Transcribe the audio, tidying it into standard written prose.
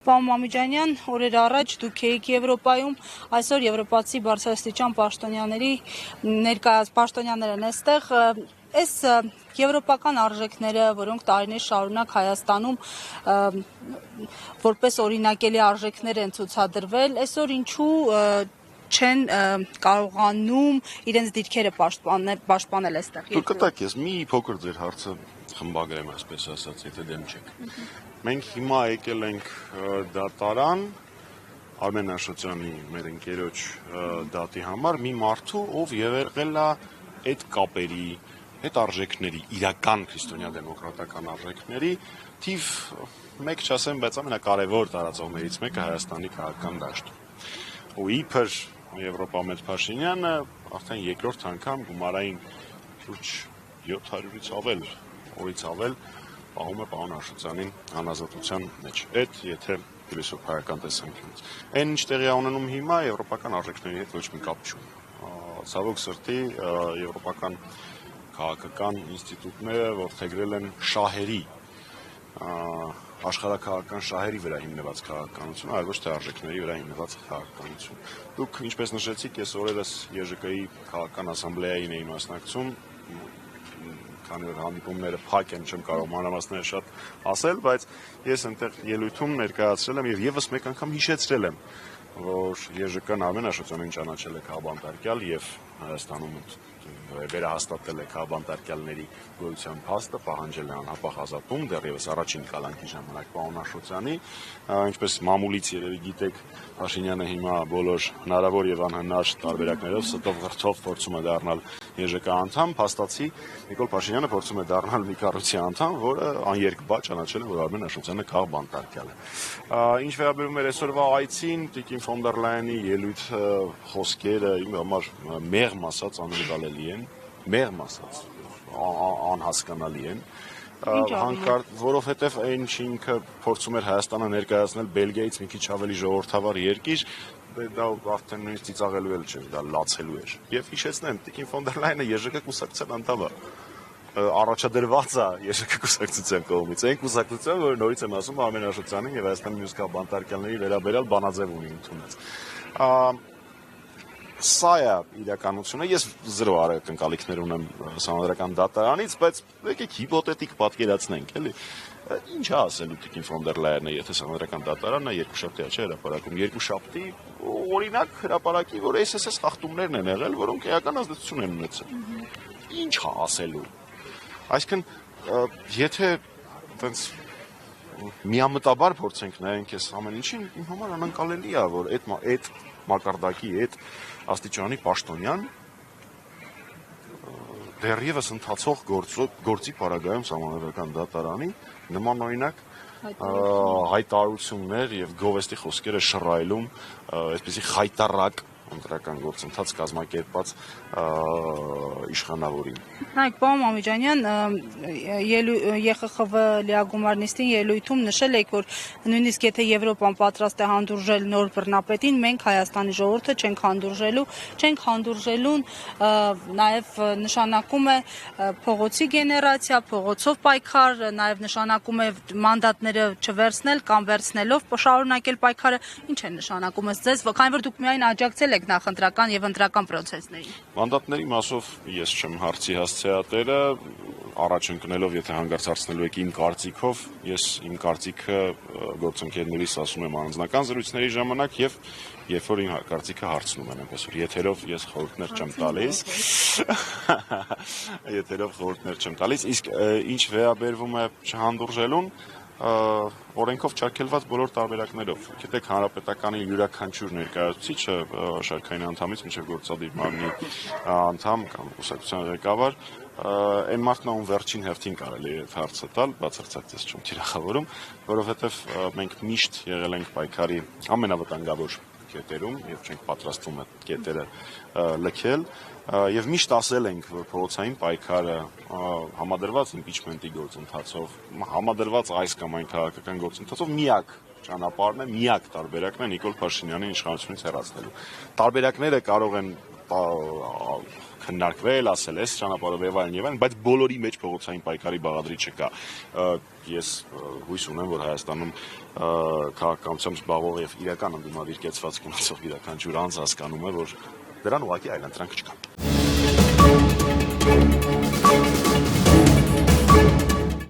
Պարոն Մամիջանյան, օրեր առաջ դուք էիք Եվրոպայում, այսօր եվրոպացի բարձրաստիճան պաշտոնյաներ են այստեղ, այս եվրոպական արժեքները, որոնք տարիներ շարունակ Հայաստանում որպես օրինակելի արժեքներ են ցուցադրվել, այսօր ինչու չեն կարողանում իրենց դիրքերը պաշտպանել այստեղ։ Դուք կտակ ես մի փոքր ձեր հարցը խմբագրեմ, այսպես ասած, եթե դեմ չեք։ Մենք հիմա եկել ենք դատարան Արմեն Աշոտյանի մեր ընկերոջ դատի համար մի մարդու, ով եղել է այդ կապերի, այդ արժեքների, իրական քրիստոնյա-դեմոկրատական արժեքների թիվ մեկ չասեմ, բայց ամենակարևոր տարածողներից մեկը Հայաստանի քաղաքական դաշտում։ Ու իբր Եվրոպամետ Փաշինյանը արդեն երկրորդ անգամ գումարային շուրջ 700-ից ավել, օրից ավել պահում է պարոն Աշոտյանին անազատության մեջ։ Այդ եթե փիլիսոփայական տեսանկյունից։ Այն ինչ տեղի ունենում հիմա եվրոպական արժեքների հետ ոչ մի կապ չունի։ Ցավոք սրտի եվրոպական քաղաքական ինստիտուտները որդեգրել են շահերի, աշխարհաքաղաքական շահերի վրա հիմնված քաղաքականություն, այլ ոչ թե արժեքների վրա հիմնված քաղաքականություն։ Դուք ինչպես նշեցիք, ես օրերս ԵԺԿ-ի քաղաքական ասամբլեային էի մասնակցում, քանի որ հանդիպումները փակ են, չեմ կարող մանրամասները շատ ասել, բայց ես այնտեղ ելույթում ներկայացրել եմ եւ եւս մեկ անգամ հիշեցրել եմ, որ ԵԺԿ-ն Արմեն Աշոտյանին ճանաչել է քաղբանտարկյալ եւ Հայաստանում վերահաստատել է քաղբանտարկյալների գոյության փաստը, պահանջել է անհապաղ ազատում, դեռևս առաջին կալանքի ժամանակ պարոն Աշոտյանի, ինչպես մամուլից երևի գիտեք, Փաշինյանը հիմա բոլոր հնարավոր եւ անհնար տարբերակներով ստով գրթով փորձում է դառնալ ԵԺԿ անդամ, փաստացի Նիկոլ Փաշինյանը փորձում է դառնալ մի կառույցի անդամ, որը աներկբա ճանաչել է, որ Արմեն Աշոտյանը քաղբանտարկյալ է։ Ինչ վերաբերում է այսօրվա այցին, Տիկին ֆոն դեր Լայենի ելույթ խոսքերը իմ համար մեղմ ասած անընդալելի են, մեղմ ասած անհասկանալի են, որովհետև այն ինքը փորձում էր Հայաստանը ներկայացնել Բելգիայից մի քիչ ավելի ժողովրդավար երկիր, դա արդեն նույնիսկ ծիծաղելու էլ չէր, դա լացելու էր։ Եվ հիշեցնեմ, Տիկին ֆոն դեր Լայենը ԵԺԿ կուսակցության անդամ է, առաջադրված է ԵԺԿ կուսակցության կողմից, այն կուսակցության, որը նորից եմ ասում, Արմեն Աշոտյանին եւ Հայաստանի մյուս քաղբանտարկյալների վերաբերյալ բանաձև ունի ընդունած։ Սա է իրականությունը, ես զրո ակնկալիքներ ունեմ Սահմանադրական դատարանից, բայց եկեք հիպոթետիկ պատկերացնենք, էլի։ Ինչ է ասելու Տիկին ֆոն դեր Լայենը, եթե Սահմանադրական դատարանը երկուշաբթի չէ հրապարակում, երկուշաբթի օրինակ հրապարակի, որ այս խախտումներն են եղել, որոնք էական ազդեցություն են ունեցել։ Ինչ է ասելու։ Այսինքն, եթե այտենց միամտաբար փորձենք նայենք այս ամեն ինչին, իմ համար անկալելի է, որ այդ մակարդակի, այդ աստիճանի պաշտոնյան դեռևս ընթացող գործի պարագայում Սահմանադրական դատարանի նմանօրինակ հայտարարություններ եւ գովեստի խոսքերը շռայլում, այսպեսի խայտառակ ընտրական գործընթաց կազմակերպած իշխանավորին։ Նայեք, պարոն Մամիջանյան, ԵԽԽՎ լիագումար նիստին ելույթում նշել եք, որ նույնիսկ եթե Եվրոպան պատրաստ է հանդուրժել նոր բռնապետին, մենք Հայաստանի ժողովուրդը չենք հանդուրժելուն նաև նշանակում է փողոցի գեներացիա, փողոցով պայքար, նաև նշանակում է մանդատները չվերցնել կամ վերցնելով շարունակել պայքարը, ինչ է նշանակում ըստ ձեզ, քանի որ դուք միայն աջակցել եք նախընտրական եւ ընտրական process-ներին։ Մանդատների մասով ես չեմ հարցի հասցեատերը, առաջ ընկնելով, եթե հանգարցացնելու եք իմ կարծիքով, ես իմ կարծիքը գործընկերներիս ասում եմ անձնական զրույցների ժամանակ եւ երբ որ իմ կարծիքը հարցնում են, այնպես որ եթերով ես խորհուրդներ չեմ տալիս։ Եթերով խորհուրդներ չեմ տալիս, իսկ ինչ վերաբերվում է չհանդուրժելուն, օրենքով չարգելված բոլոր տարբերակներով։ Գիտեք, հանրապետականի յուրաքանչյուր ներկայացուցիչը շարքային անդամից մինչև գործադիր մարմնի անդամ կամ կուսակցության ղեկավար, այն մարդն ում վերջին հերթին կարելի է հարցը տալ, բացարձակ ես չեմ թիրախավորում, որովհետև մենք միշտ եղել ենք պայքարի ամենավտանգավոր կետերում եւ չենք պատրաստվում այդ կետերը լքել եւ միշտ ասել ենք, որ փողոցային պայքարը համադրված իմպիչմենտի գործընթացով, համադրված այս կամ այն քաղաքական գործընթացով միակ ճանապարհն է, միակ տարբերակն է Նիկոլ Փաշինյանի իշխանությունից հեռացնելու։ Տարբերակները կարող են քննարկվել, ասել էս ճանապարհով եւ այլն, բայց բոլորի մեջ փողոցային պայքարի բաղադրի չկա։ Ես հույս ունեմ, որ Հայաստանում քաղաքականությամբ զբաղվող եւ իրական ընդդիմադիր կեցվածք ունեցող յուրաքանչյուր անձ հասկանում է, որ դրան ուղղակի այլ ընտրանք չկա։